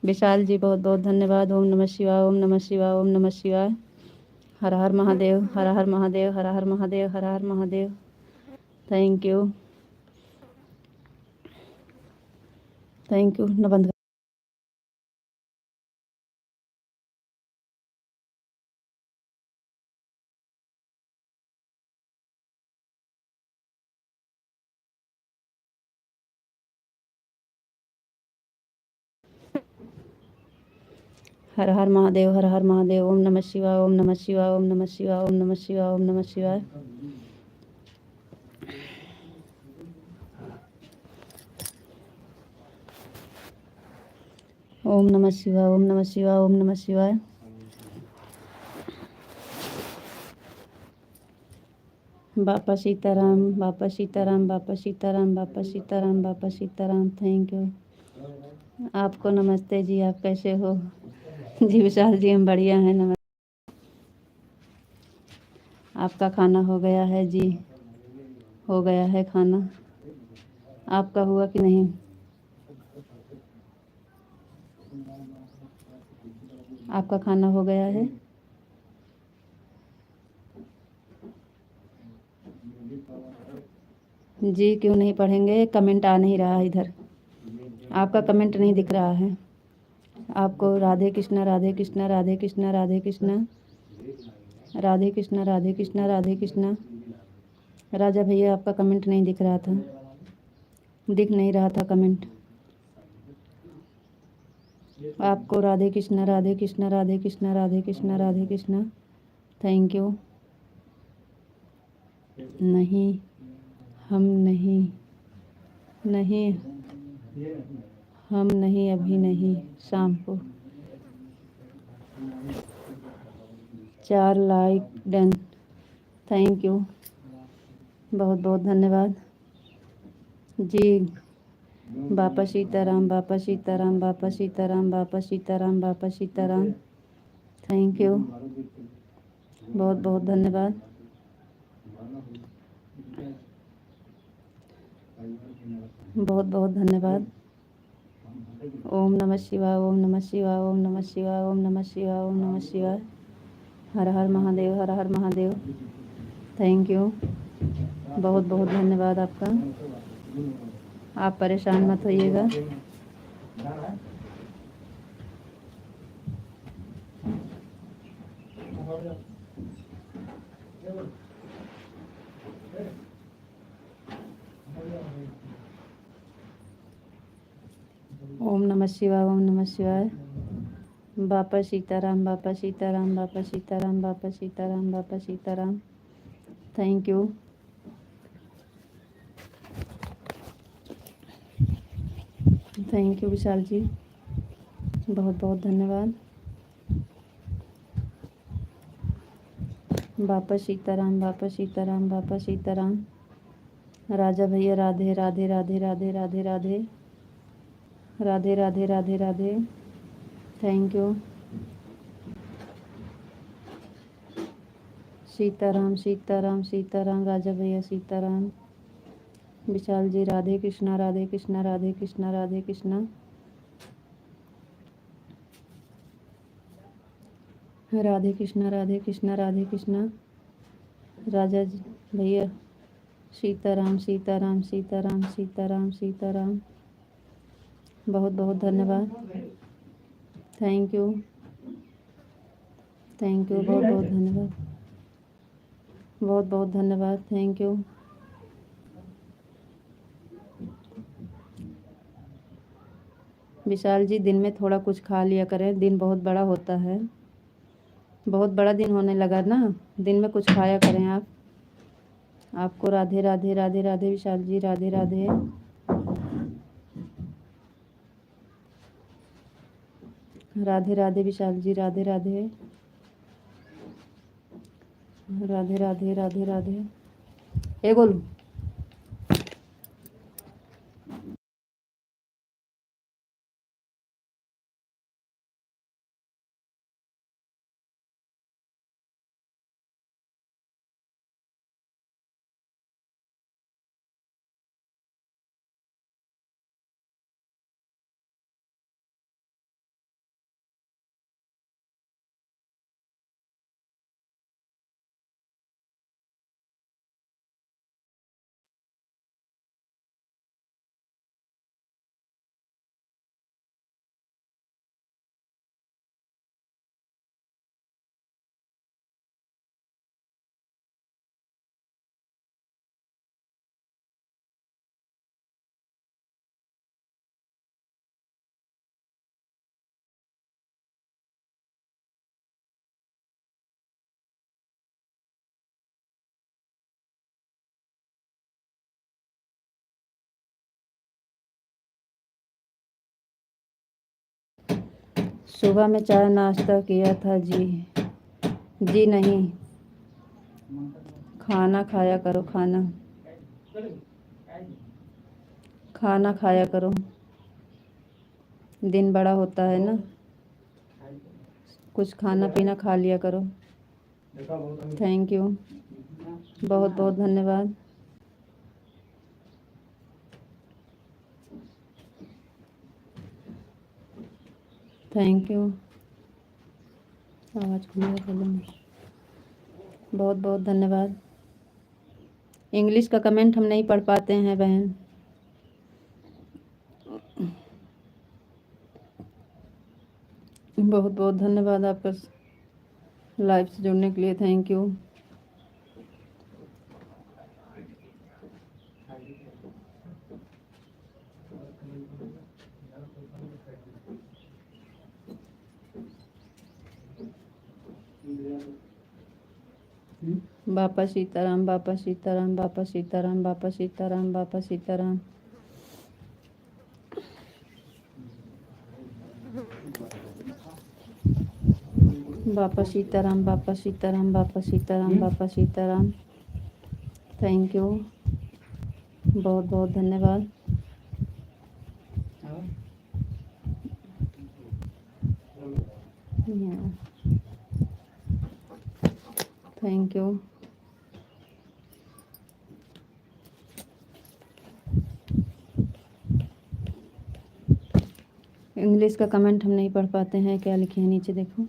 विशाल जी बहुत बहुत धन्यवाद। ओम नमः शिवाय, ओम नमः शिवाय, ओम नमः शिवाय। हर हर महादेव, हर हर महादेव, हर हर महादेव, हर हर Mahadev. Thank you, thank you. न बंद। हर हर महादेव, हर हर महादेव। ओम नमः शिवाय, ओम नमः शिवाय, ओम नमः शिवाय, ओम नमः शिवाय, ओम नमः शिवाय। ओम नमः शिवाय, ओम नमः शिवाय, ओम नमः शिवाय। बापा सीताराम, बापा सीताराम, बापा सीताराम, बापा सीताराम, बापा सीताराम। Thank you. आपको नमस्ते जी, आप कैसे हो? जी विशाल जी हम बढ़िया हैं। नमस्ते। आपका खाना हो गया है जी? हो गया है खाना। आपका हुआ कि नहीं? आपका खाना हो गया है? जी क्यों नहीं पढ़ेंगे? कमेंट आ नहीं रहा इधर, आपका कमेंट नहीं दिख रहा है। आपको राधे कृष्णा, राधे कृष्णा, राधे कृष्णा, राधे कृष्णा, राधे कृष्णा, राधे कृष्णा, राधे कृष्णा। राजा भैया आपका कमेंट नहीं दिख रहा था, दिख नहीं रहा था कमेंट। आपको राधे कृष्णा, राधे कृष्णा, राधे कृष्णा, राधे कृष्णा, राधे कृष्णा। Thank you. नहीं, हम नहीं, नहीं, हम नहीं, अभी नहीं, शाम को। 4 लाइक डन। थैंक यू, बहुत बहुत धन्यवाद जी। बापा सीताराम, बापा सीताराम, बापा सीताराम, बापा सीताराम, बापा सीताराम। थैंक यू, बहुत बहुत धन्यवाद। बहुत बहुत धन्यवाद। ओम नमः शिवाय, ओम नमः शिवाय, ओम नमः शिवाय, ओम नमः शिवाय, ओम नमः शिवाय। हर हर महादेव, हर हर महादेव। थैंक यू, बहुत बहुत धन्यवाद आपका। आप परेशान मत होइएगा। ओम नमः शिवाय, ओम नमः शिवाय। बापा Sitaram, Bapa Sitaram, Bapa Sitaram, Bapa Sitaram, Bapa Sitaram. Thank you, thank you Vishal ji, बहुत बहुत धन्यवाद। बापा सीताराम, बापा सीताराम, बापा सीताराम। राजा भैया राधे राधे राधे राधे राधे राधे राधे राधे राधे राधे। Thank you. सीताराम, सीताराम, सीताराम। राजा भैया सीताराम। विशाल जी राधे कृष्णा, राधे कृष्णा, राधे कृष्णा, राधे कृष्णा। राधे कृष्णा, राधे कृष्णा, राधे कृष्णा। राजा भैया सीताराम, सीताराम, सीताराम, सीताराम, सीताराम। बहुत बहुत धन्यवाद। थैंक यू, थैंक यू, बहुत बहुत धन्यवाद, बहुत बहुत धन्यवाद। Thank you. विशाल जी दिन में थोड़ा कुछ खा लिया करें, दिन बहुत बड़ा होता है, बहुत बड़ा दिन होने लगा ना, दिन में कुछ खाया करें आप। आपको राधे राधे राधे राधे विशाल जी, राधे राधे। राधे राधे विशाल जी, राधे राधे राधे राधे राधे राधे। ए गोलू। सुबह में चाय नाश्ता किया था जी। जी नहीं, खाना खाया करो, खाना खाना खाया करो, दिन बड़ा होता है ना, कुछ खाना पीना खा लिया करो। थैंक यू, बहुत बहुत धन्यवाद। थैंक यू, आवाज़ खुली कर लूँ। बहुत बहुत धन्यवाद। इंग्लिश का कमेंट हम नहीं पढ़ पाते हैं बहन। बहुत बहुत धन्यवाद आपका लाइव से जुड़ने के लिए। Thank you. बापा सीताराम, बापा सीताराम, बापा सीताराम, बापा सीताराम, बापा सीताराम। बापा सीताराम, बापा सीताराम, बापा सीताराम, बापा सीताराम। थैंक यू, बहुत बहुत धन्यवाद। Thank you. इंग्लिश का कमेंट हम नहीं पढ़ पाते हैं। क्या लिखे हैं नीचे देखो।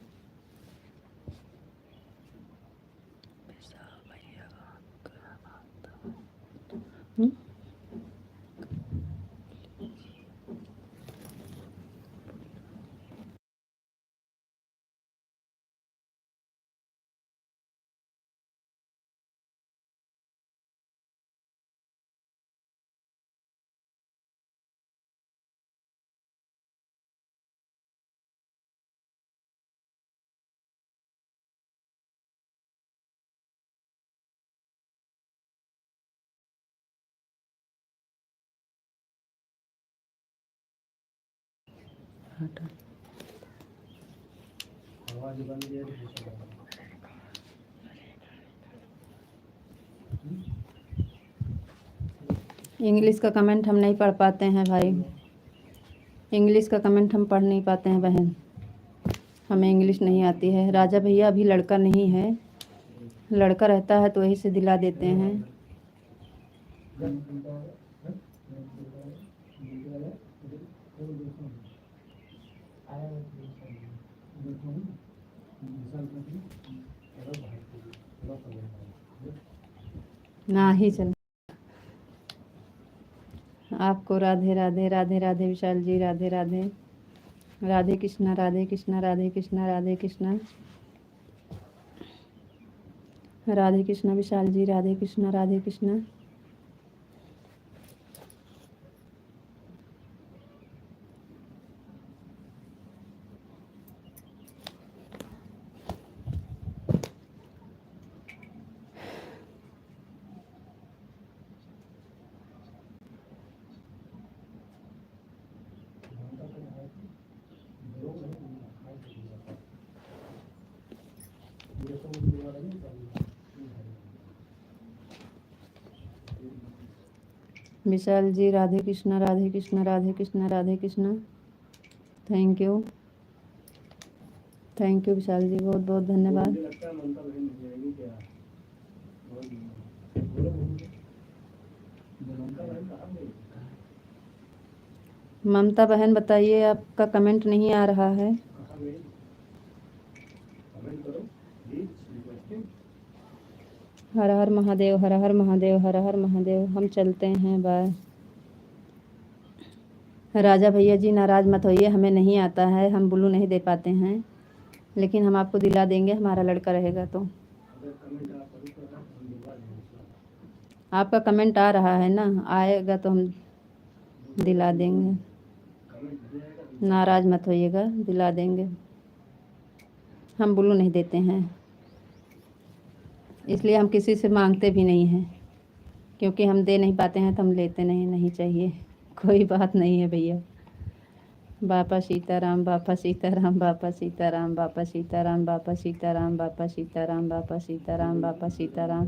इंग्लिश का कमेंट हम नहीं पढ़ पाते हैं भाई। इंग्लिश का कमेंट हम पढ़ नहीं पाते हैं बहन, हमें इंग्लिश नहीं आती है। राजा भैया अभी लड़का नहीं है, लड़का रहता है तो वही से दिला देते हैं। ना ही चल। आपको Radhe Radhe, Radhe Radhe Vishal ji, Radhe Radhe. Radhe Krishna, Radhe Krishna, Radhe Krishna, Radhe Krishna. Radhe Krishna Vishal ji, Radhe Krishna, Radhe Krishna. Vishal ji, Radhe Krishna, Radhe Krishna, Radhe Krishna, Radhe Krishna. Thank you, thank you Vishal ji, बहुत बहुत धन्यवाद। ममता बहन बताइए, आपका कमेंट नहीं आ रहा है। हर हर महादेव, हर हर महादेव, हर हर महादेव। हम चलते हैं, बाय। राजा भैया जी नाराज़ मत होइए, हमें नहीं आता है, हम ब्लू नहीं दे पाते हैं, लेकिन हम आपको दिला देंगे, हमारा लड़का रहेगा तो। आपका कमेंट आ रहा है ना, आएगा तो हम दिला देंगे, नाराज़ मत होइएगा, दिला देंगे। हम ब्लू नहीं देते हैं, इसलिए हम किसी से मांगते भी नहीं हैं, क्योंकि हम दे नहीं पाते हैं तो हम लेते नहीं चाहिए। कोई बात नहीं है भैया। बापा सीताराम, बापा सीताराम, बापा सीताराम, बापा सीताराम, बापा सीताराम, बापा सीताराम, बापा सीताराम, बापा सीताराम,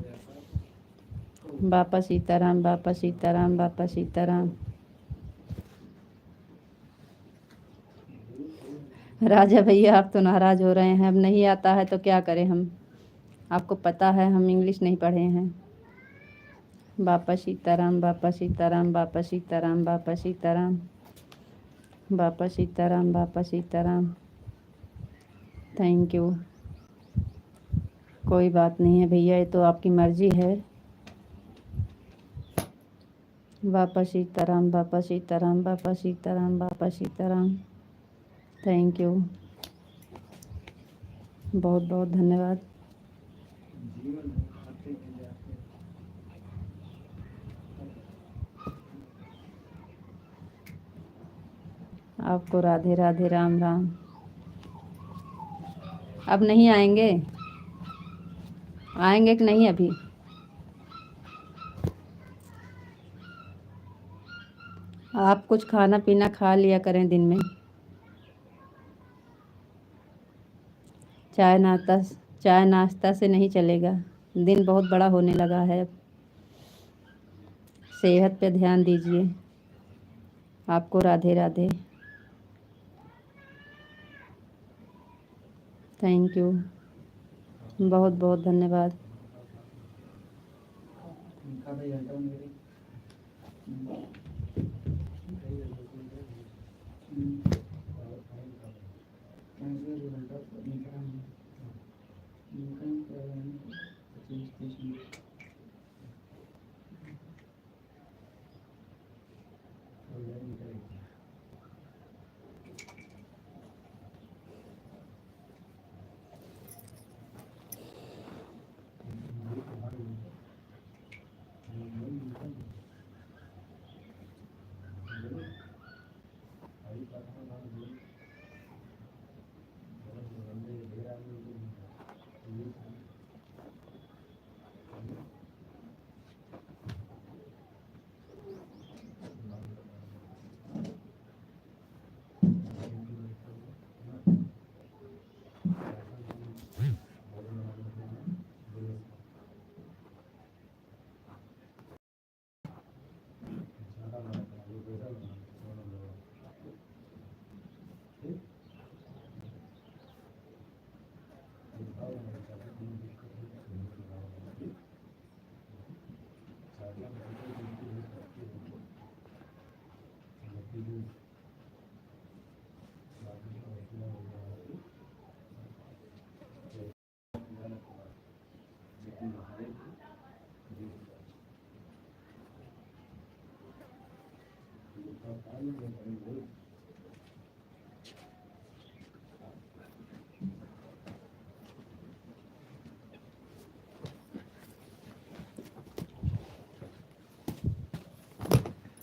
बापा सीताराम, बापा सीताराम, बापा सीताराम। राजा भैया आप तो नाराज हो रहे हैं, अब नहीं आता है तो क्या करें हम, आपको पता है हम इंग्लिश नहीं पढ़े हैं। बापा सीताराम, बापा सीताराम, बापा सीताराम, बापा सीताराम, बापा सीताराम, बापा सीताराम। Thank you. कोई बात नहीं है भैया, ये तो आपकी मर्जी है। बापा सीताराम, बापा सीताराम, बापा सीताराम, बापा सीताराम। थैंक यू, बहुत बहुत धन्यवाद। आपको राधे राधे, राम राम। अब नहीं आएंगे, आएंगे कि नहीं अभी? आप कुछ खाना पीना खा लिया करें दिन में। चाय नाश्ता से नहीं चलेगा, दिन बहुत बड़ा होने लगा है। सेहत पे ध्यान दीजिए। आपको राधे राधे। थैंक यू, बहुत बहुत धन्यवाद।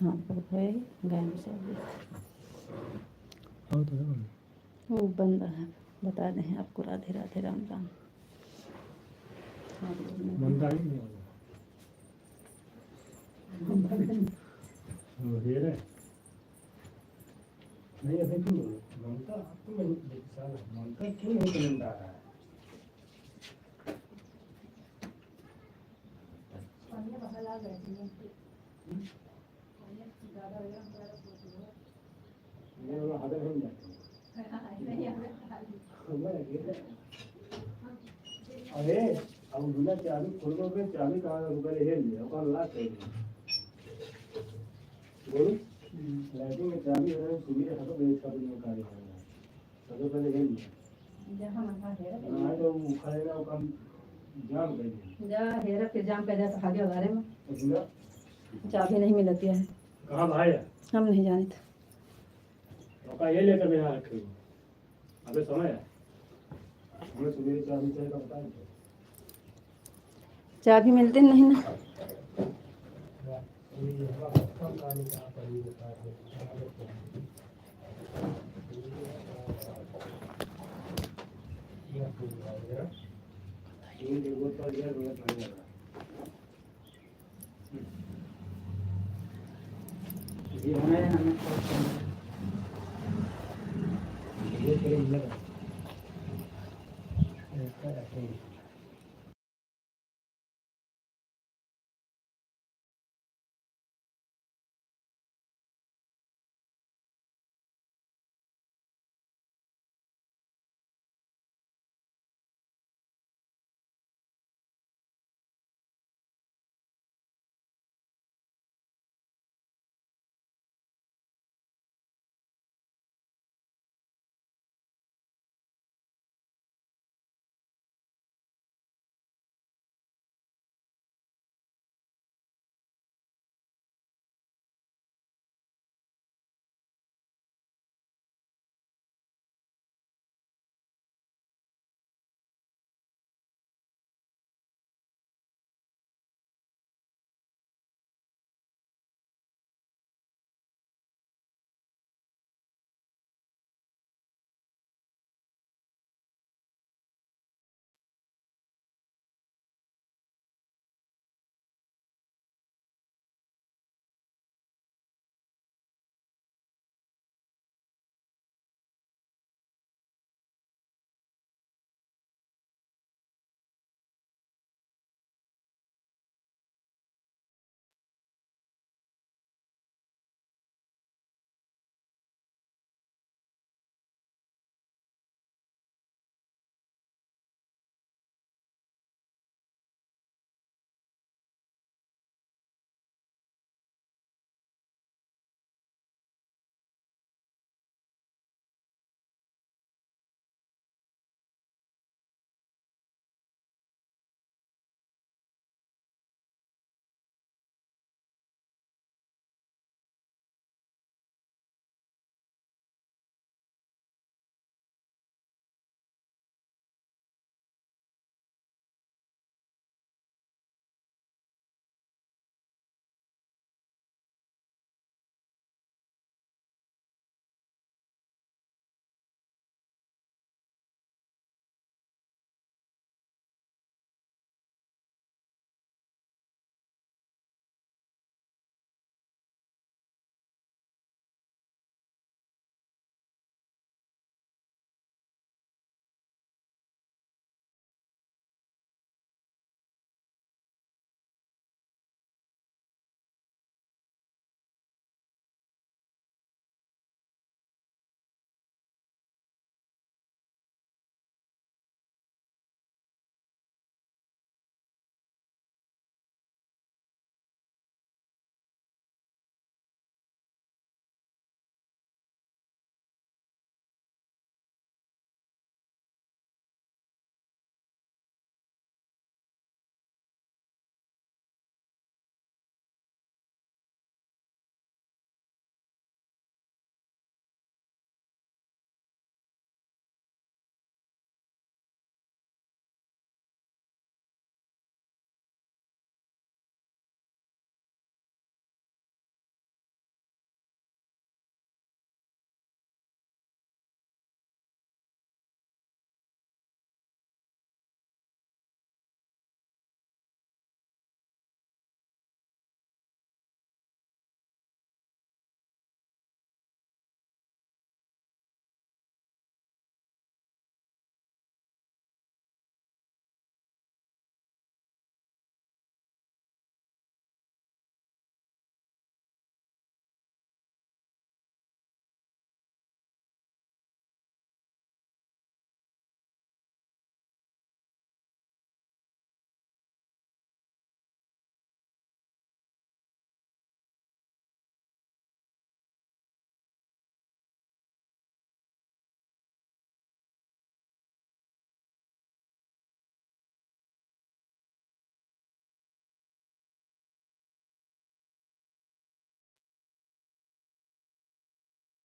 हाँ पर है गाय से वो बन रहा है। बता दें आपको राधे राधे, राम राम। नहीं अभी क्यों ममता आपको ममता क्यों नहीं कमेंट आ रहा है? ये वाला आदर हो जाता है। अरे अब दूल्हा चाबी खोलो पे चाबी कहाँ रुपये ले लिया और लास्ट है बोलो लाइटिंग में चाबी है सुबह रखा तो बेच का भी कार्य करना सबसे पहले ले लिया जहाँ मत है ना तो खड़ेगा वो काम जाम कर दिया जा हेरा फिर जाम कर जाता आगे बारे में चाबी नहीं मिलती है। कहाँ भाई है? हम नहीं जानते। तो ये लेकर बिना रखे अबे समय है हमें सुबह चाबी चाहिए का बता दो चाबी मिलते नहीं ना। ये हमें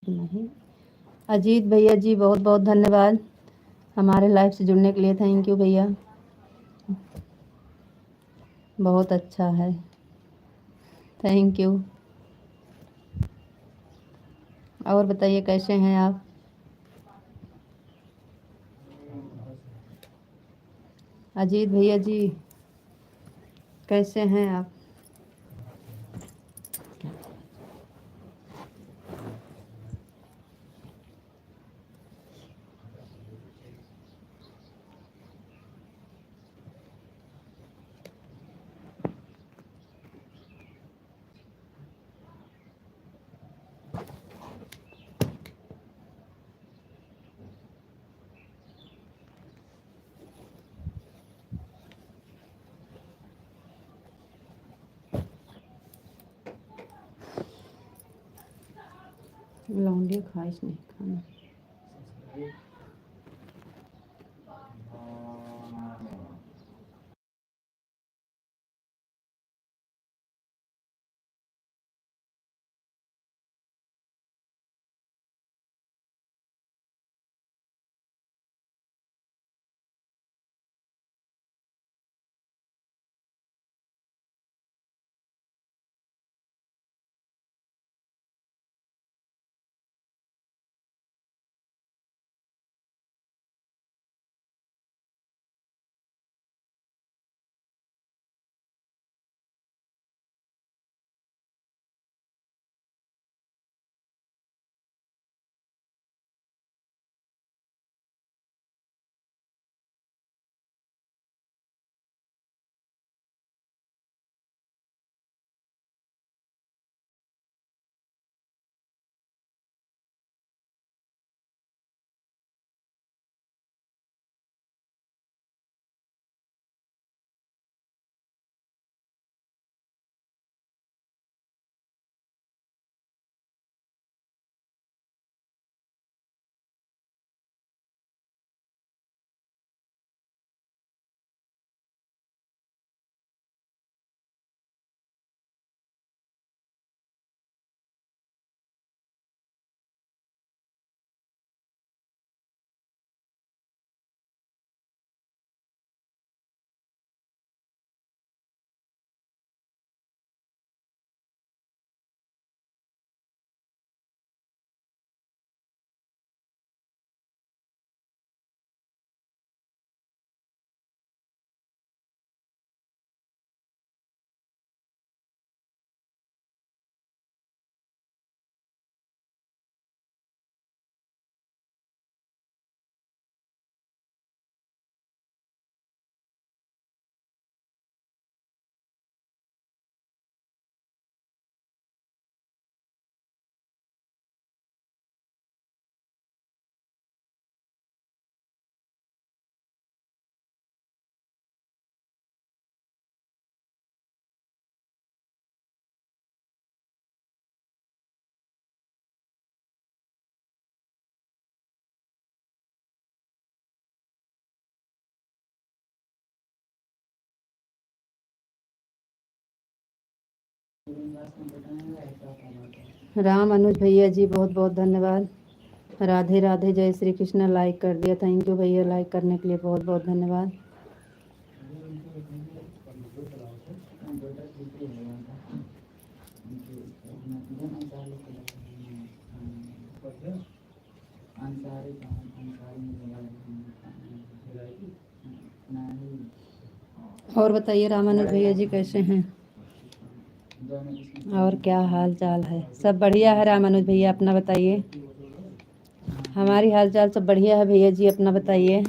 नहीं। अजीत भैया जी बहुत बहुत धन्यवाद हमारे लाइव से जुड़ने के लिए। थैंक यू भैया, बहुत अच्छा है, थैंक यू। और बताइए कैसे हैं आप? अजीत भैया जी कैसे हैं आप? लौंडे ख्वाहिश नहीं खाना। राम अनुज भैया जी बहुत बहुत धन्यवाद। राधे राधे, जय श्री कृष्ण, लाइक कर दिया, थैंक यू भैया, लाइक करने के लिए बहुत बहुत धन्यवाद। और बताइए रामानुज भैया जी कैसे हैं और क्या हाल चाल है? सब बढ़िया है रामानुज भैया, अपना बताइए। हमारी हाल चाल सब बढ़िया है भैया जी, अपना बताइए।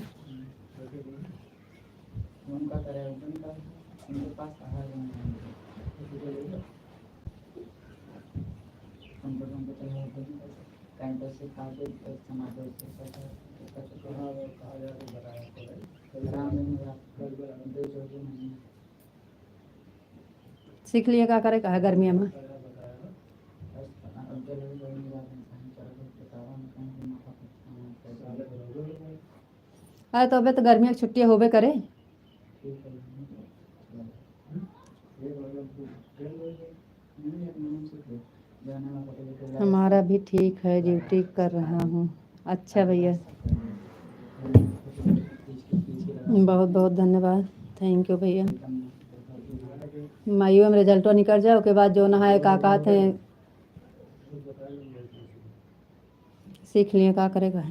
सीख लिए का करे का है गर्मिया में। अरे तो अबे तो गर्मियों की छुट्टियां होबे करे। हमारा भी ठीक है, ड्यूटी कर रहा हूँ। अच्छा भैया, बहुत बहुत धन्यवाद, थैंक यू भैया। माइयो में रिजल्टो निकल जाए उसके बाद जो नहाए का कहते हैं सीख लिए का करेगा।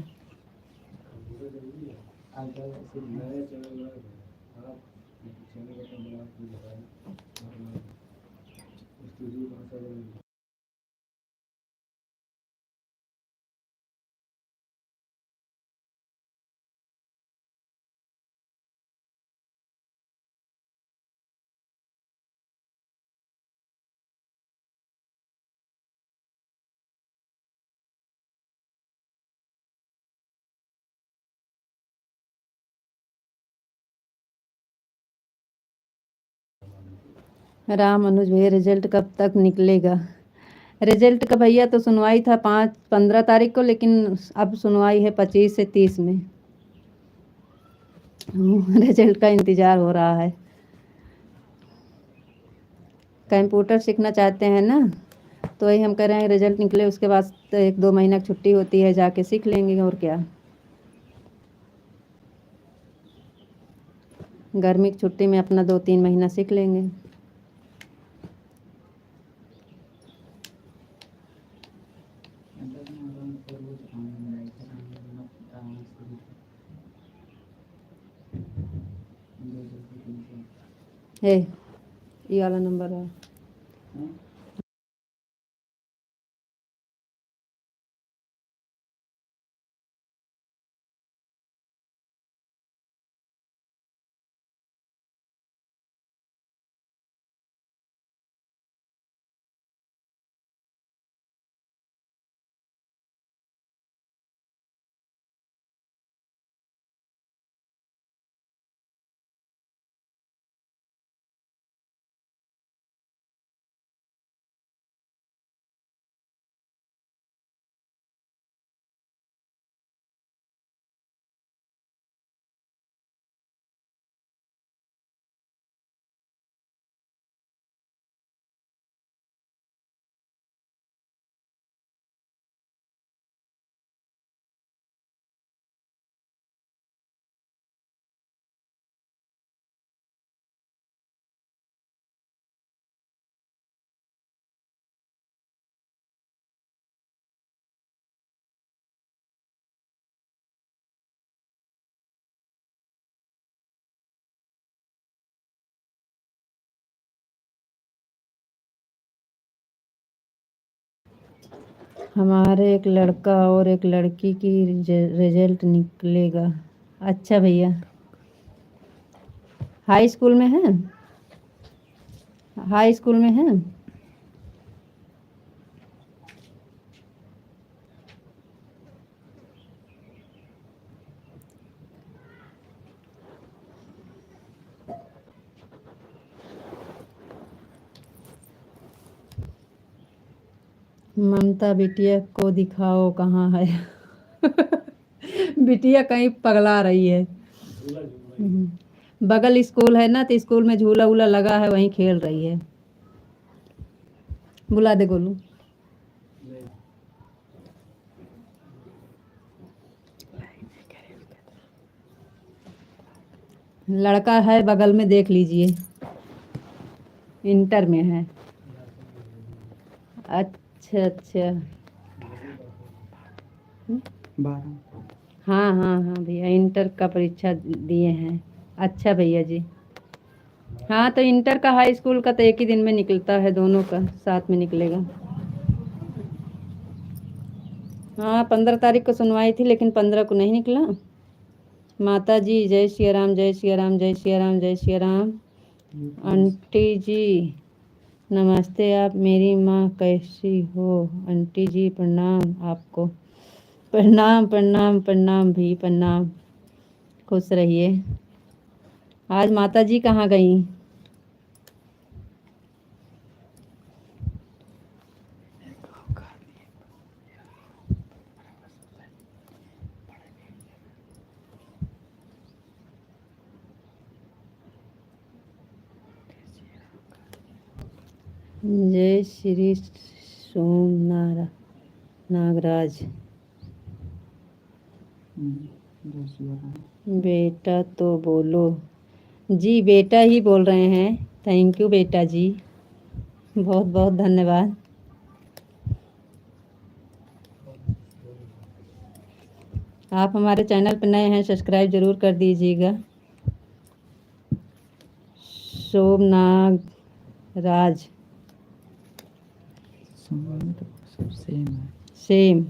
राम अनुज भैया, रिजल्ट कब तक निकलेगा? रिजल्ट का भैया तो सुनवाई था 15 तारीख को, लेकिन अब सुनवाई है 25 से 30 में। रिजल्ट का इंतज़ार हो रहा है। कंप्यूटर सीखना चाहते हैं ना, तो वही हम कह रहे हैं रिजल्ट निकले उसके बाद तो 1-2 महीना की छुट्टी होती है, जाके सीख लेंगे और क्या। गर्मी की छुट्टी में अपना 2-3 महीना सीख लेंगे। हे ये वाला नंबर है। हमारे एक लड़का और एक लड़की की रिजल्ट निकलेगा। अच्छा भैया, हाई स्कूल में है? हाई स्कूल में है? ममता बिटिया को दिखाओ कहाँ है। बिटिया कहीं पगला रही है। बगल स्कूल है ना, तो स्कूल में झूला वूला लगा है, वहीं खेल रही है। बुला दे गोलू। लड़का है बगल में, देख लीजिए, इंटर में है। अच्छा अच्छा। 12। हाँ भैया, इंटर का परीक्षा दिए हैं। अच्छा भैया जी। हाँ तो इंटर का हाई स्कूल का तो एक ही दिन में निकलता है, दोनों का साथ में निकलेगा। हाँ 15 तारीख को सुनवाई थी, लेकिन 15 को नहीं निकला। माता जी जय श्री राम, जय श्री राम, जय श्री राम, जय श्री राम। आंटी जी नमस्ते, आप मेरी माँ कैसी हो? आंटी जी प्रणाम आपको। प्रणाम प्रणाम प्रणाम भी प्रणाम, खुश रहिए। आज माता जी कहाँ गई? जय श्री सोम नागराज। बेटा तो बोलो। जी बेटा ही बोल रहे हैं। थैंक यू बेटा जी, बहुत बहुत धन्यवाद। आप हमारे चैनल पर नए हैं, सब्सक्राइब ज़रूर कर दीजिएगा। सोमनाग राज सब सेम।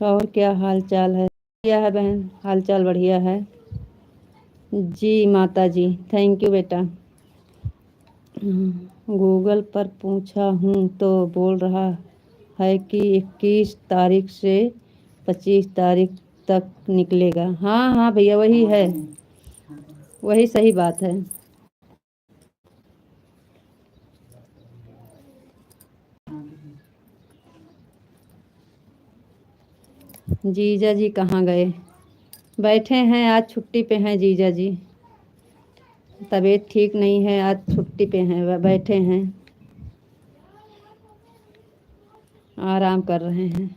और क्या हाल चाल है? बढ़िया है बहन, हाल चाल बढ़िया है जी। माता जी थैंक यू बेटा। गूगल पर पूछा हूँ तो बोल रहा है कि 21 तारीख से 25 तारीख तक निकलेगा। हाँ हाँ भैया वही है, वही सही बात है। जीजा जी कहाँ गए? बैठे हैं, आज छुट्टी पे हैं जीजा जी। तबीयत ठीक नहीं है, आज छुट्टी पे हैं, वह बैठे हैं, आराम कर रहे हैं।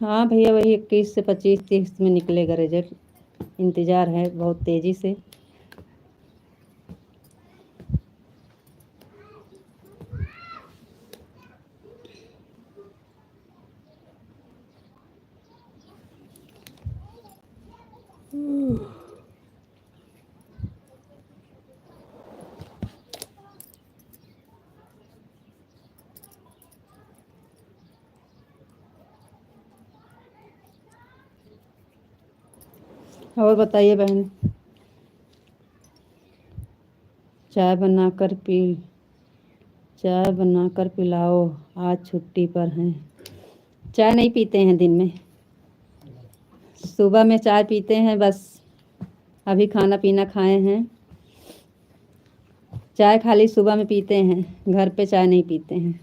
हाँ भैया वही 21 से 25 30 में निकलेगा रिजल्ट। इंतज़ार है बहुत तेज़ी से। और बताइए बहन, चाय बनाकर पिलाओ, आज छुट्टी पर हैं। चाय नहीं पीते हैं दिन में, सुबह में चाय पीते हैं बस। अभी खाना पीना खाए हैं। चाय खाली सुबह में पीते हैं, घर पे चाय नहीं पीते हैं।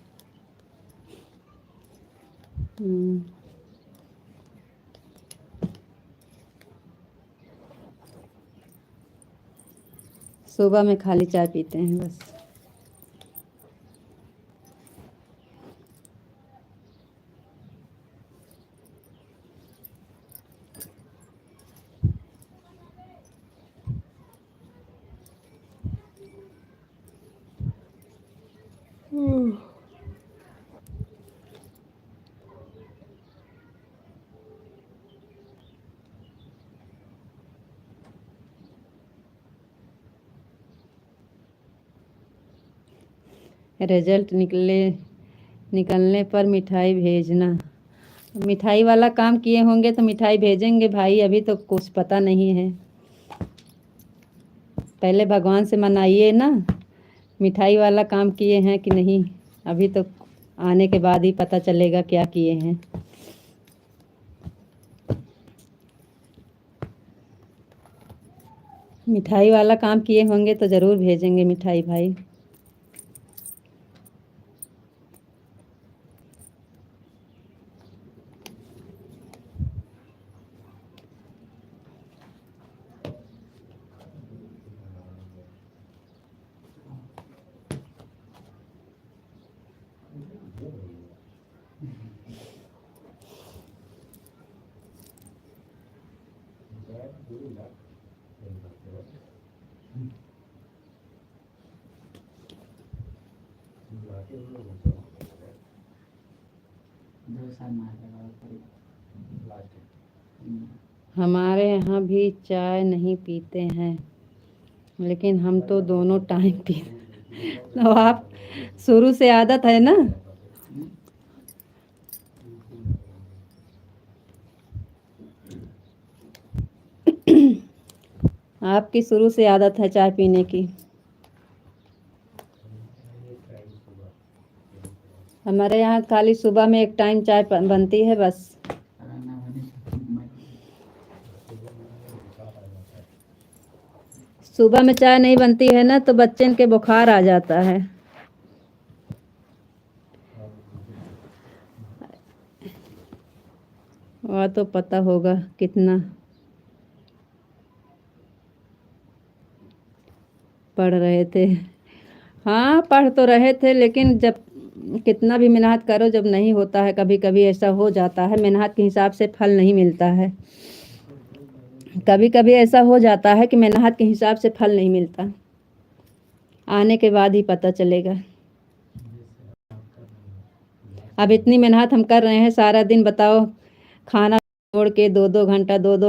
सुबह में खाली चाय पीते हैं बस। रिजल्ट निकलने पर मिठाई भेजना। मिठाई वाला काम किए होंगे तो मिठाई भेजेंगे भाई, अभी तो कुछ पता नहीं है। पहले भगवान से मनाइए ना, मिठाई वाला काम किए हैं कि नहीं। अभी तो आने के बाद ही पता चलेगा क्या किए हैं। मिठाई वाला काम किए होंगे तो ज़रूर भेजेंगे मिठाई भाई। हमारे यहाँ भी चाय नहीं पीते हैं, लेकिन हम तो दोनों टाइम पी। तो आप शुरू से आदत है ना। आपकी शुरू से आदत है चाय पीने की। हमारे यहाँ खाली सुबह में एक टाइम चाय बनती है बस। सुबह में चाय नहीं बनती है ना तो बच्चे के बुखार आ जाता है। वह तो पता होगा कितना पढ़ रहे थे। हाँ पढ़ तो रहे थे, लेकिन जब कितना भी मेहनत करो जब नहीं होता है, कभी कभी ऐसा हो जाता है मेहनत के हिसाब से फल नहीं मिलता है। कभी कभी ऐसा हो जाता है कि मेहनत के हिसाब से फल नहीं मिलता, आने के बाद ही पता चलेगा। अब इतनी मेहनत हम कर रहे हैं सारा दिन, बताओ खाना छोड़ के 2-2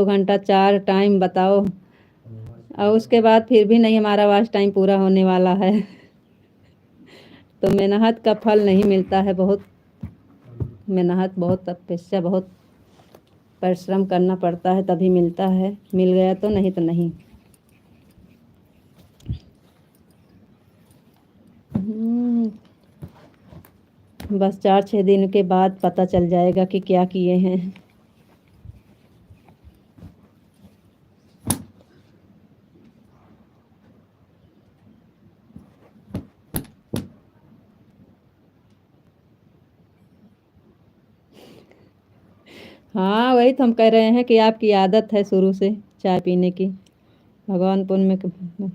घंटा 4 टाइम बताओ, और उसके बाद फिर भी नहीं हमारा वाच टाइम पूरा होने वाला है। तो मेहनत का फल नहीं मिलता है। बहुत मेहनत, बहुत तपस्या, बहुत परिश्रम करना पड़ता है तभी मिलता है। मिल गया तो, नहीं तो नहीं। बस 4-6 दिन के बाद पता चल जाएगा कि क्या किए हैं। हाँ वही तो हम कह रहे हैं कि आपकी आदत है शुरू से चाय पीने की। भगवान पुण्य में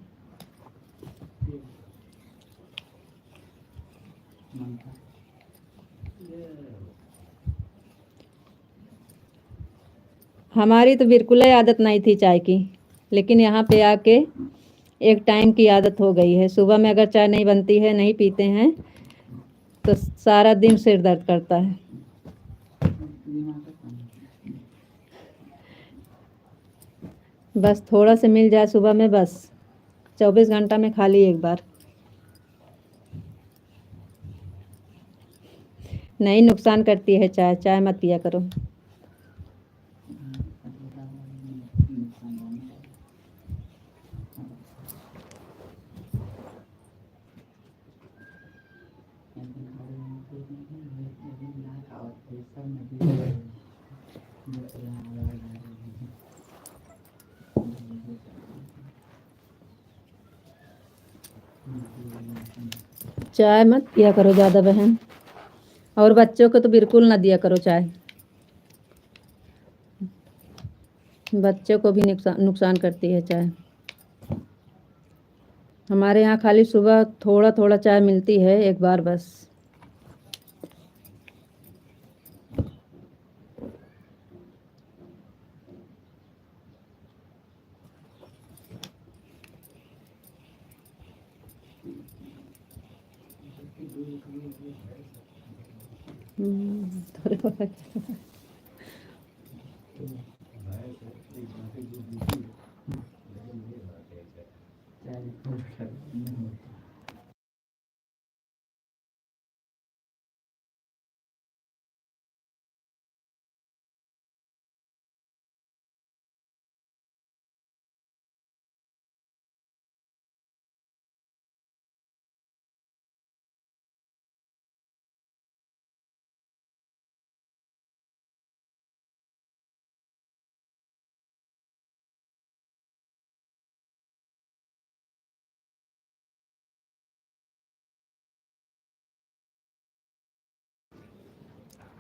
हमारी तो बिल्कुल ही आदत नहीं थी चाय की, लेकिन यहाँ पे आके एक टाइम की आदत हो गई है। सुबह में अगर चाय नहीं बनती है, नहीं पीते हैं तो सारा दिन सिर दर्द करता है। बस थोड़ा से मिल जाए सुबह में, बस 24 घंटा में खाली एक बार। नहीं, नुकसान करती है चाय, चाय मत पिया करो। चाय मत पिया करो ज़्यादा बहन, और बच्चों को तो बिल्कुल ना दिया करो चाय। बच्चों को भी नुकसान करती है चाय। हमारे यहाँ खाली सुबह थोड़ा थोड़ा चाय मिलती है एक बार बस। थोड़े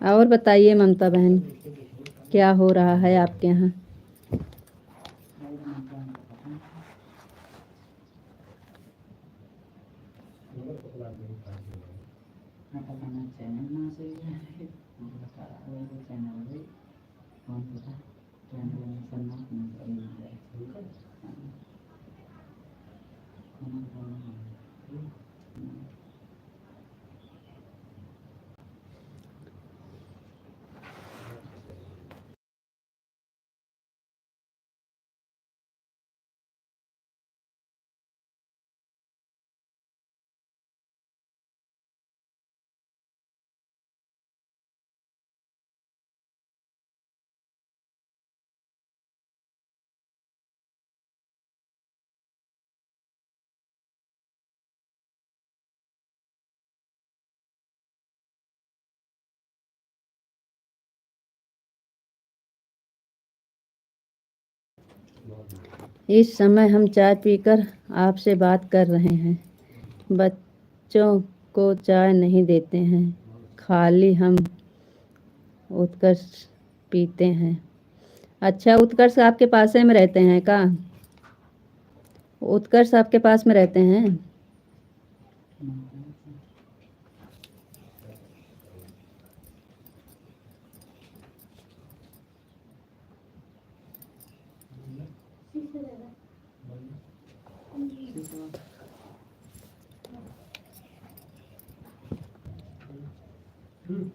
और बताइए ममता बहन, क्या हो रहा है आपके यहाँ? इस समय हम चाय पीकर आपसे बात कर रहे हैं। बच्चों को चाय नहीं देते हैं, खाली हम उत्कर्ष पीते हैं। अच्छा, उत्कर्ष आपके पास में रहते हैं का? उत्कर्ष आपके पास में रहते हैं?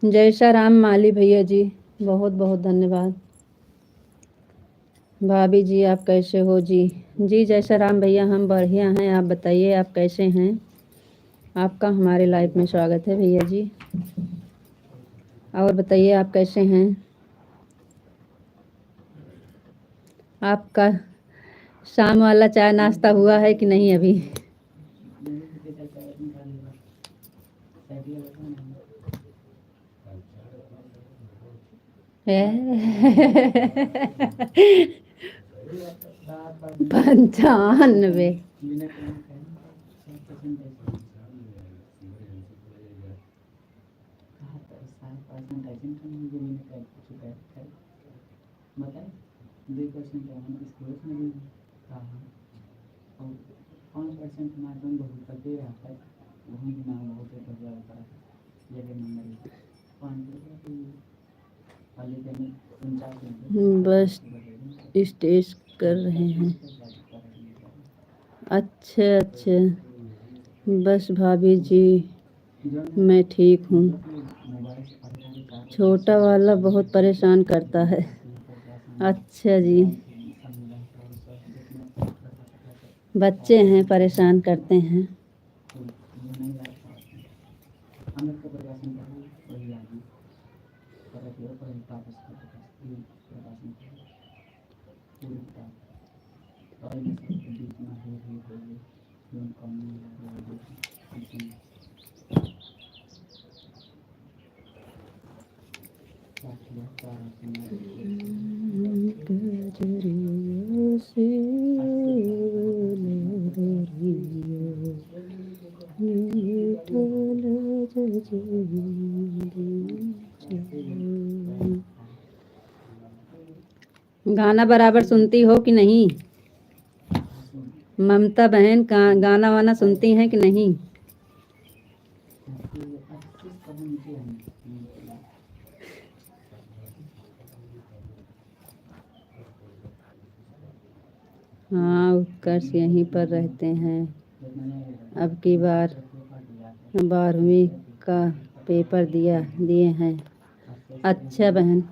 जैसा राम माली भैया जी, बहुत बहुत धन्यवाद। भाभी जी आप कैसे हो जी? जी जैसा राम भैया हम बढ़िया हैं, आप बताइए आप कैसे हैं? आपका हमारे लाइफ में स्वागत है भैया जी। और बताइए आप कैसे हैं? आपका शाम वाला चाय नाश्ता हुआ है कि नहीं अभी? पंचानवे। बस स्टेज कर रहे हैं। अच्छा, बस भाभी जी मैं ठीक हूँ। छोटा वाला बहुत परेशान करता है। अच्छा जी, बच्चे हैं परेशान करते हैं। गाना बराबर सुनती हो कि नहीं? ममता बहन गाना वाना सुनती हैं कि नहीं? हाँ, उत्कर्ष यहीं पर रहते हैं। अब की बार 12वीं का पेपर दिए हैं। अच्छा बहन।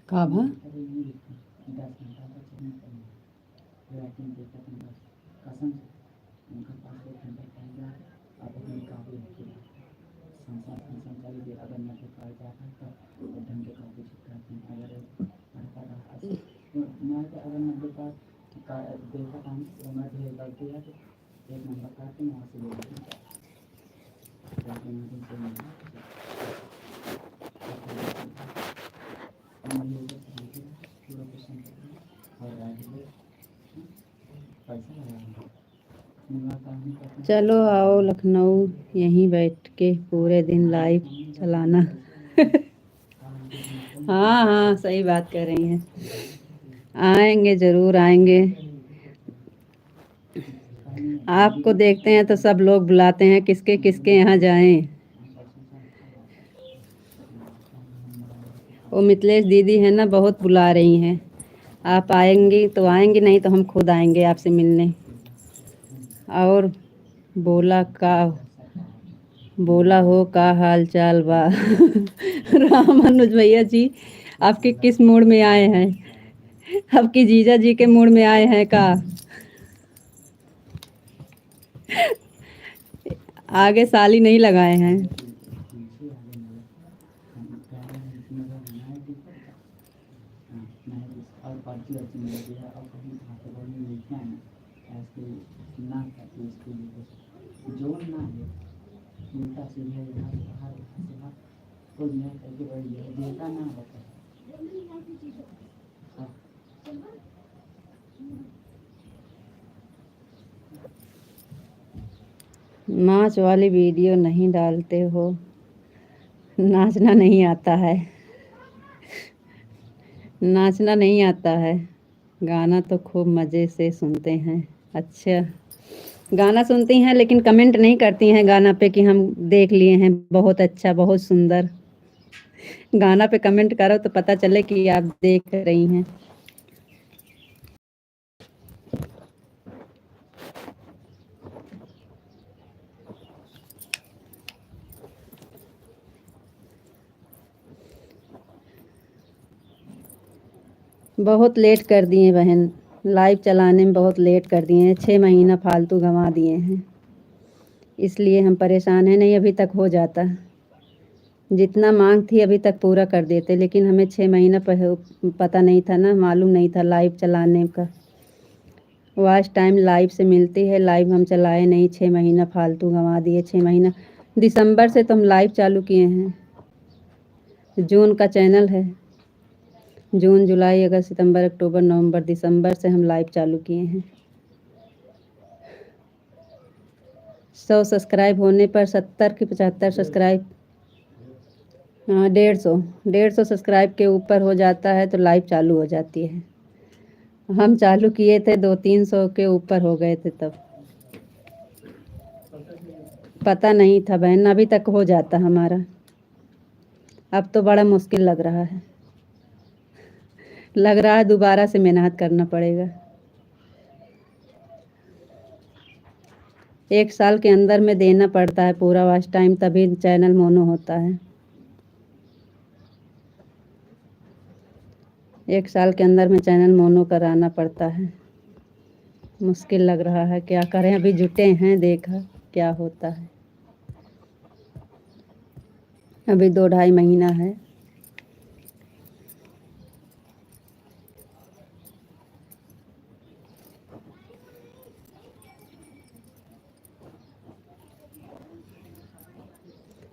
का भा? चलो आओ लखनऊ, यहीं बैठ के पूरे दिन लाइव चलाना। हाँ सही बात कर रही हैं। आएंगे ज़रूर आएंगे। आपको देखते हैं तो सब लोग बुलाते हैं, किसके किसके यहाँ जाएं। वो मिथिलेश दीदी है ना, बहुत बुला रही हैं। आप आएंगी तो आएंगी, नहीं तो हम खुद आएंगे आपसे मिलने। और बोला हो का हाल चाल बा। राम अनुज भैया जी आपके किस मूड में आए हैं? आपकी जीजा जी के मूड में आए हैं का? आगे साली नहीं लगाए हैं। नाच वाली वीडियो नहीं डालते हो, नाचना नहीं आता है। नाचना नहीं आता है, गाना तो खूब मज़े से सुनते हैं। अच्छा, गाना सुनती हैं लेकिन कमेंट नहीं करती हैं गाना पे कि हम देख लिए हैं, बहुत अच्छा, बहुत सुंदर। गाना पे कमेंट करो तो पता चले कि आप देख रही हैं। बहुत लेट कर दिए बहन, लाइव चलाने में बहुत लेट कर दिए हैं। 6 महीना फालतू गंवा दिए हैं, इसलिए हम परेशान हैं। नहीं अभी तक हो जाता, जितना मांग थी अभी तक पूरा कर देते, लेकिन हमें 6 महीना पता नहीं था ना, मालूम नहीं था लाइव चलाने का। वॉच टाइम लाइव से मिलती है, लाइव हम चलाए नहीं, 6 महीना फालतू गंवा दिए। 6 महीना दिसंबर से तो हम लाइव चालू किए हैं। जून का चैनल है, जून जुलाई अगस्त सितंबर अक्टूबर नवंबर दिसंबर से हम लाइव चालू किए हैं। 100 सब्सक्राइब होने पर 70 कि 75 सब्सक्राइब, हाँ 150 सब्सक्राइब के ऊपर हो जाता है तो लाइव चालू हो जाती है। हम चालू किए थे 200-300 के ऊपर हो गए थे, तब पता नहीं था बहन, अभी तक हो जाता हमारा। अब तो बड़ा मुश्किल लग रहा है, दोबारा से मेहनत करना पड़ेगा। 1 साल के अंदर में देना पड़ता है पूरा वॉच टाइम, तभी चैनल मोनो होता है। 1 साल के अंदर में चैनल मोनो कराना पड़ता है। मुश्किल लग रहा है, क्या करें, अभी जुटे हैं, देखा क्या होता है। अभी 2-2.5 महीना है।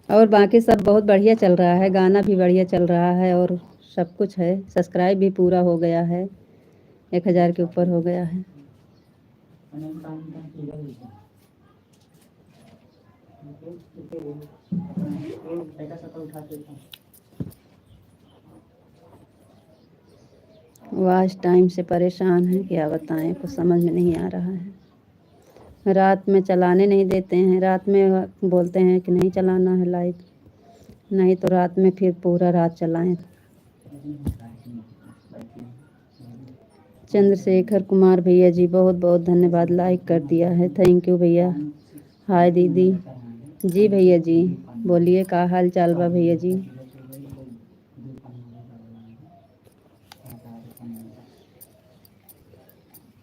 और बाकी सब बहुत बढ़िया चल रहा है, गाना भी बढ़िया चल रहा है और सब कुछ है। सब्सक्राइब भी पूरा हो गया है, 1000 के ऊपर हो गया है। वॉच टाइम से परेशान हैं, क्या बताएं, कुछ समझ में नहीं आ रहा है। रात में चलाने नहीं देते हैं, रात में बोलते हैं कि नहीं चलाना है लाइव, नहीं तो रात में फिर पूरा रात चलाएं। चंद्रशेखर कुमार भैया जी बहुत बहुत धन्यवाद, लाइक कर दिया है, थैंक यू भैया। हाय दीदी जी, भैया जी बोलिए, का हाल चाल बा भैया जी?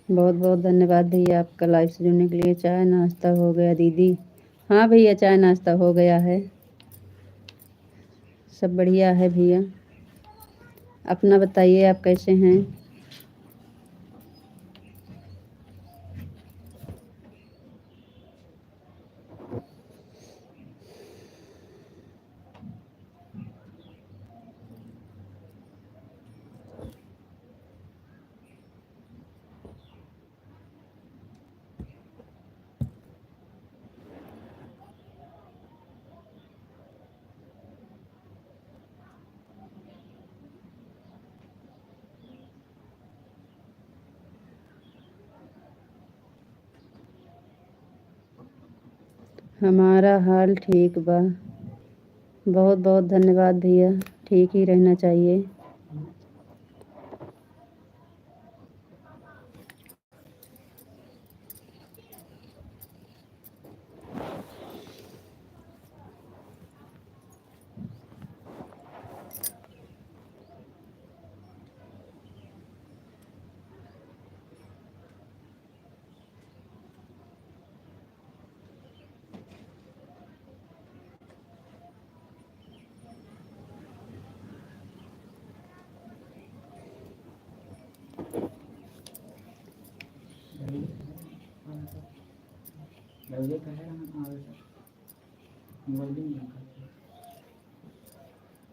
बहुत बहुत धन्यवाद भैया आपका लाइव से जुड़ने के लिए। चाय नाश्ता हो गया दीदी? हाँ भैया, चाय नाश्ता हो गया है, सब बढ़िया है भैया। अपना बताइए, आप कैसे हैं? हमारा हाल ठीक बा, बहुत बहुत धन्यवाद भैया, ठीक ही रहना चाहिए। लगे कहे हम आवे सर मोबाइल भी नहीं करते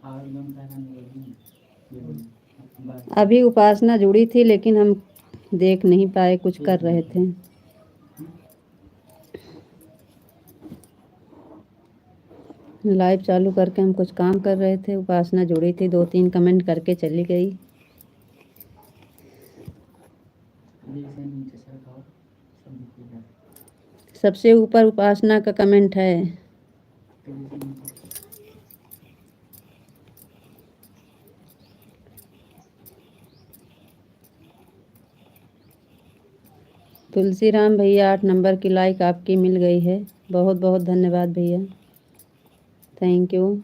और हम कह रहे मोबाइल नहीं बस अभी उपासना जुड़ी थी लेकिन हम देख नहीं पाए, कुछ कर रहे थे। लाइव चालू करके हम कुछ काम कर रहे थे, उपासना जुड़ी थी, 2-3 कमेंट करके चली गई। जैसे नीचे सर खाओ सब दिखेगा सबसे ऊपर उपासना का कमेंट है। तो जैसे नीचे तुलसीराम भैया 8 नंबर की लाइक आपकी मिल गई है, बहुत बहुत धन्यवाद भैया, थैंक यू।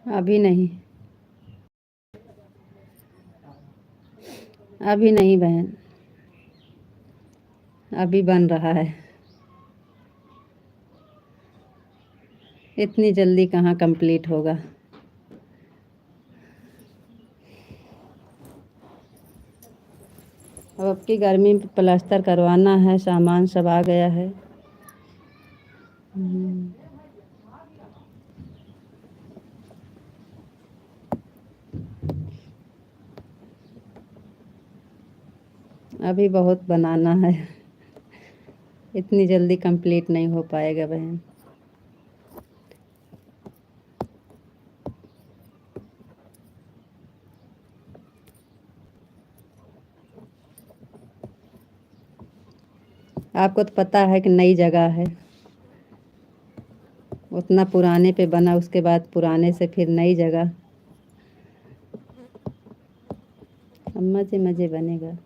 अभी नहीं, अभी नहीं बहन, अभी बन रहा है। इतनी जल्दी कहाँ कंप्लीट होगा। अब की गर्मी में प्लास्टर करवाना है, सामान सब आ गया है। अभी बहुत बनाना है, इतनी जल्दी कंप्लीट नहीं हो पाएगा बहन। आपको तो पता है कि नई जगह है, उतना पुराने पे बना, उसके बाद पुराने से फिर नई जगह, अब मज़े मज़े बनेगा।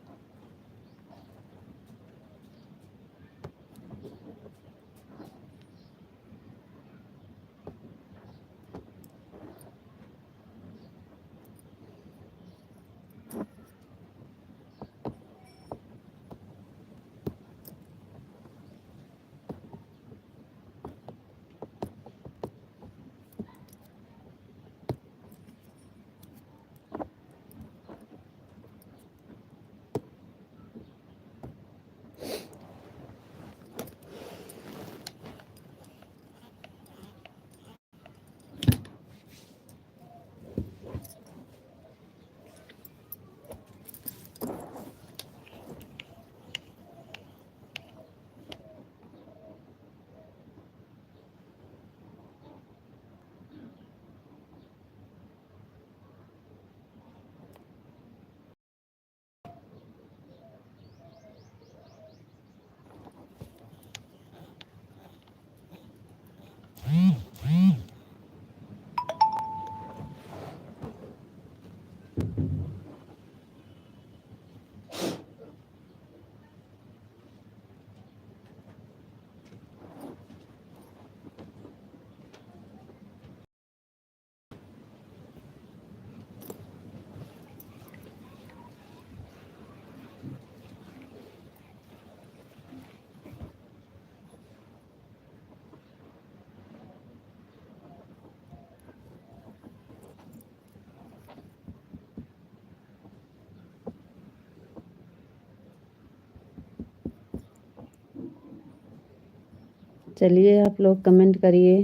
चलिए आप लोग कमेंट करिए।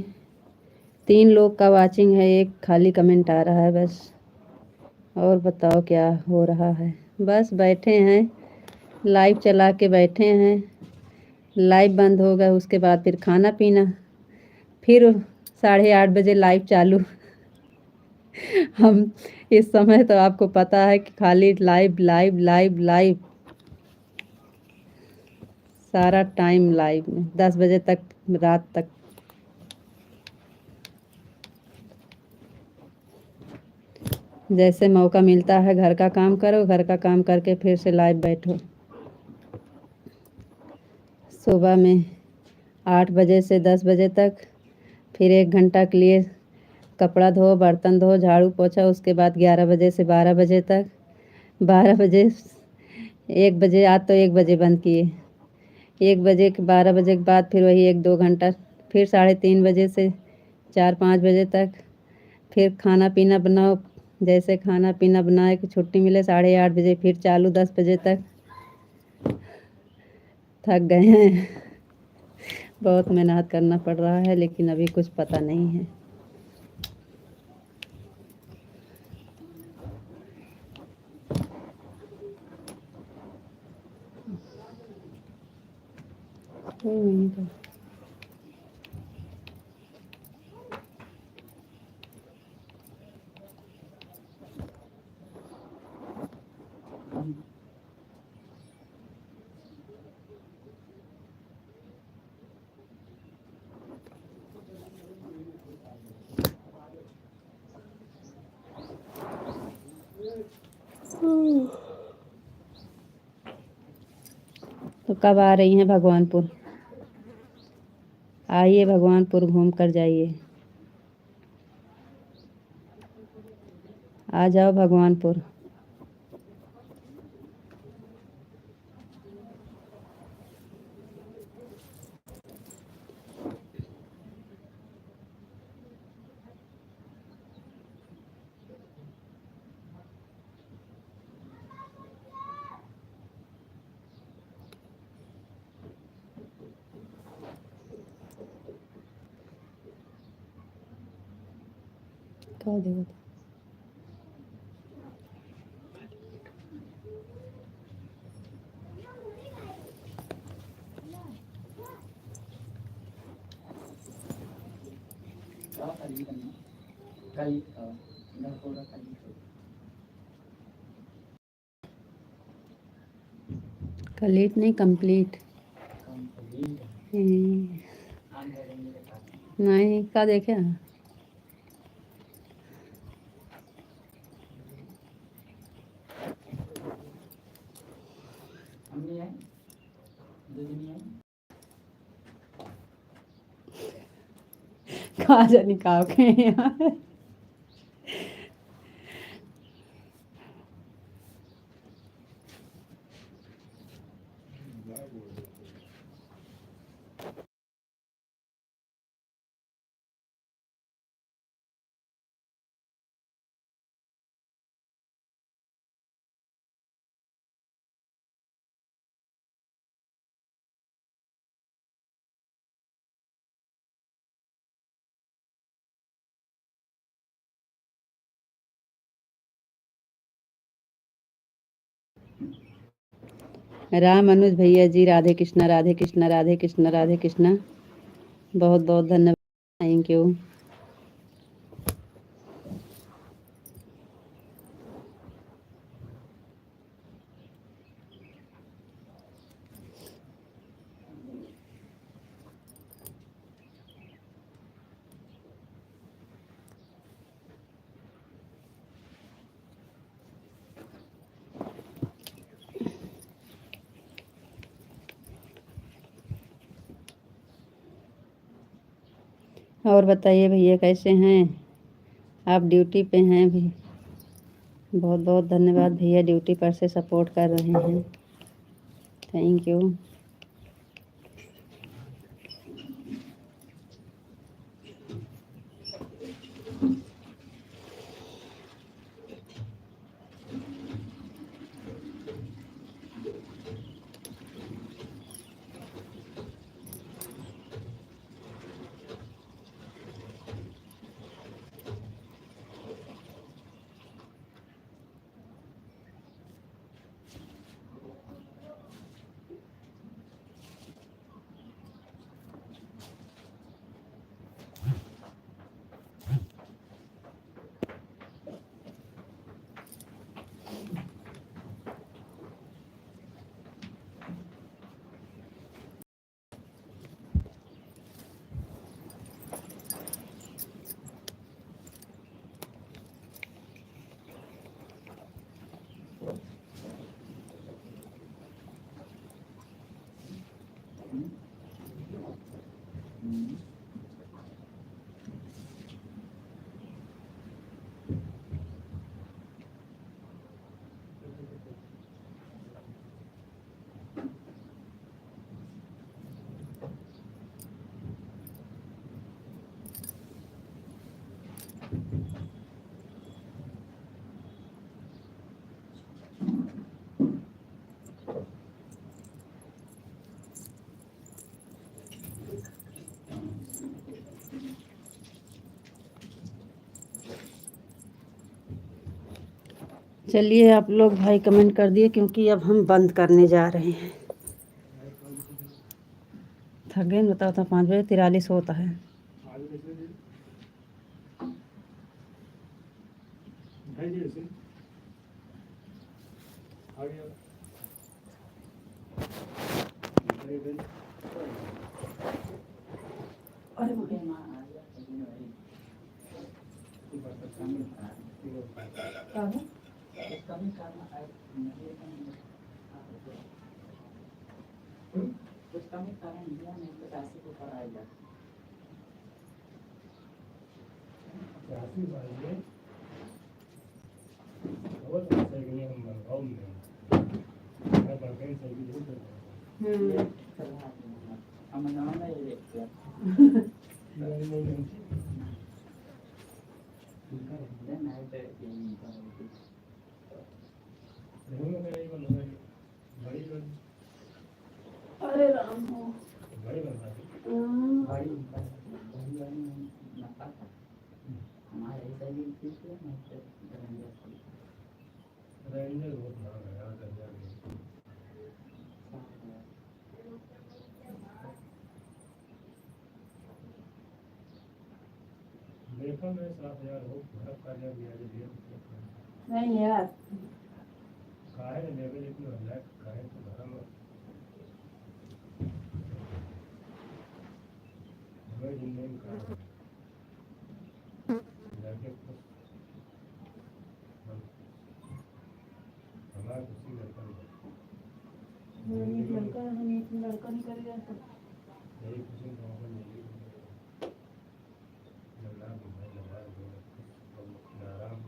3 लोग का वाचिंग है, एक खाली कमेंट आ रहा है बस। और बताओ क्या हो रहा है? बस बैठे हैं, लाइव चला के बैठे हैं। लाइव बंद होगा उसके बाद फिर खाना पीना, फिर 8:30 बजे लाइव चालू। हम इस समय तो आपको पता है कि खाली लाइव लाइव लाइव लाइव, सारा टाइम लाइव में, 10 बजे तक, रात तक। जैसे मौका मिलता है घर का काम करो, घर का काम करके फिर से लाइव बैठो। सुबह में 8 बजे से 10 बजे तक, फिर 1 घंटा के लिए कपड़ा धो, बर्तन धो, झाड़ू पोछा। उसके बाद 11 बजे से 12 बजे तक, 12 बजे 1 बजे, आज तो 1 बजे बंद किए। 1 बजे के 12 बजे के बाद फिर वही 1-2 घंटा, फिर 3:30 बजे से 4-5 बजे तक, फिर खाना पीना बनाओ। जैसे खाना पीना बनाए कि छुट्टी मिले 8:30 बजे, फिर चालू 10 बजे तक। थक गए हैं। बहुत मेहनत करना पड़ रहा है, लेकिन अभी कुछ पता नहीं है। कोई नहीं था। तो कब आ रही हैं भगवानपुर? आइए भगवानपुर, घूम कर जाइए। आ जाओ भगवानपुर। क्या देगा? कंप्लीट नहीं, कंप्लीट नहीं। क्या देखे हैं? कहाँ जाने का के यहाँ। राम अनुज भैया जी, राधे कृष्णा, राधे कृष्णा, राधे कृष्णा, राधे कृष्णा। बहुत बहुत धन्यवाद, थैंक यू। और बताइए भैया कैसे हैं आप? ड्यूटी पे हैं भी। बहुत बहुत धन्यवाद भैया, ड्यूटी पर से सपोर्ट कर रहे हैं। Thank you. चलिए आप लोग भाई कमेंट कर दिए, क्योंकि अब हम बंद करने जा रहे हैं। थक गए बताओ तो 5 बजे 43 होता है। कुछ कम कारण दिया नहीं तो 80 को पर आएगा। 80 भाई और सही नहीं हम बनाओ नहीं मैं बाकी सही नहीं करता हम नाम नहीं लेते नहीं नहीं तो ये अरे राम हो बड़ी हमारे सभी चीज़ है ना रेंजर बहुत महंगा है यार देखा मैं 7,000 हो घर का जब दिया नहीं यार काहे लेवल इतना है काहे तो घर में हमें जिंदगी का लड़के को हमारा खुशी लड़का लड़का हम एक लड़का नहीं करेगा तो यही खुशी तो हमें मिली लगा भाई लगा दो आराम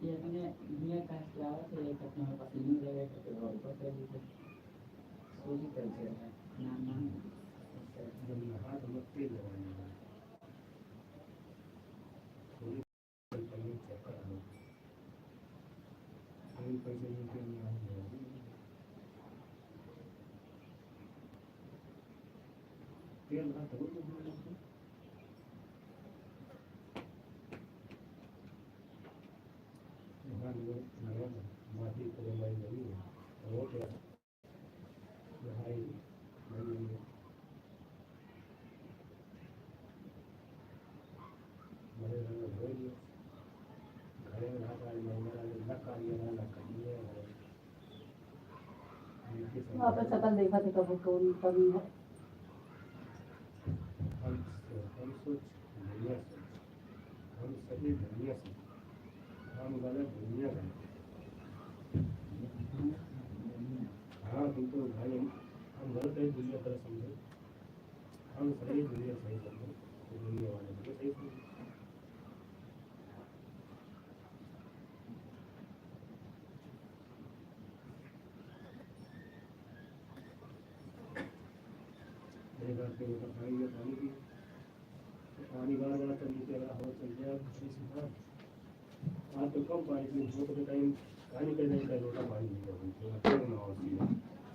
ये अपने दुनिया का इस्लाम से एक अपना पसीने लगे तो और पता नहीं है सोची करते हैं नाम जब हाथ मत पे लगाना थोड़ी कमी चक्कर है कोई पैसे नहीं करना है तेल हाथ हो तो माटी को हमारी नहीं है वो क्या भाई बड़े रंग हो गए घरे में हाथ आई महिला न कार्य ना करिए वहाँ पे शकल देखा थे कभी कौन कभी है हम सोच दुनिया से हम सभी दुनिया से हम गलत दुनिया गलत हाँ बिल्कुल भाई हम गलत है दुनिया तरह समझे हम सही दुनिया सही समझे तो दुनिया वाले भी सही समझे एक बार के ऊपर पानी की पानी बड़ा बड़ा चल नीचे हवा चल गया आज तो कम पानी की धूप के टाइम पानी करने का लोटा पानी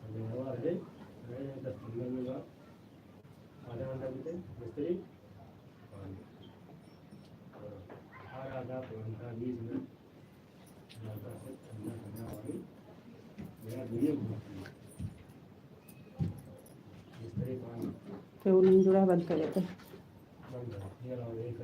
नहीं हवा है 10-15 मिनट बाद आधा घंटा बीते मिस्त्री पानी आधा घंटा 20 मिनट नलका से ठंडा ठंडा पानी मेरा दुनिया घूमती है मिस्त्री पानी तो नहीं जुड़ा बंद कर देते बंद है ये रहा एक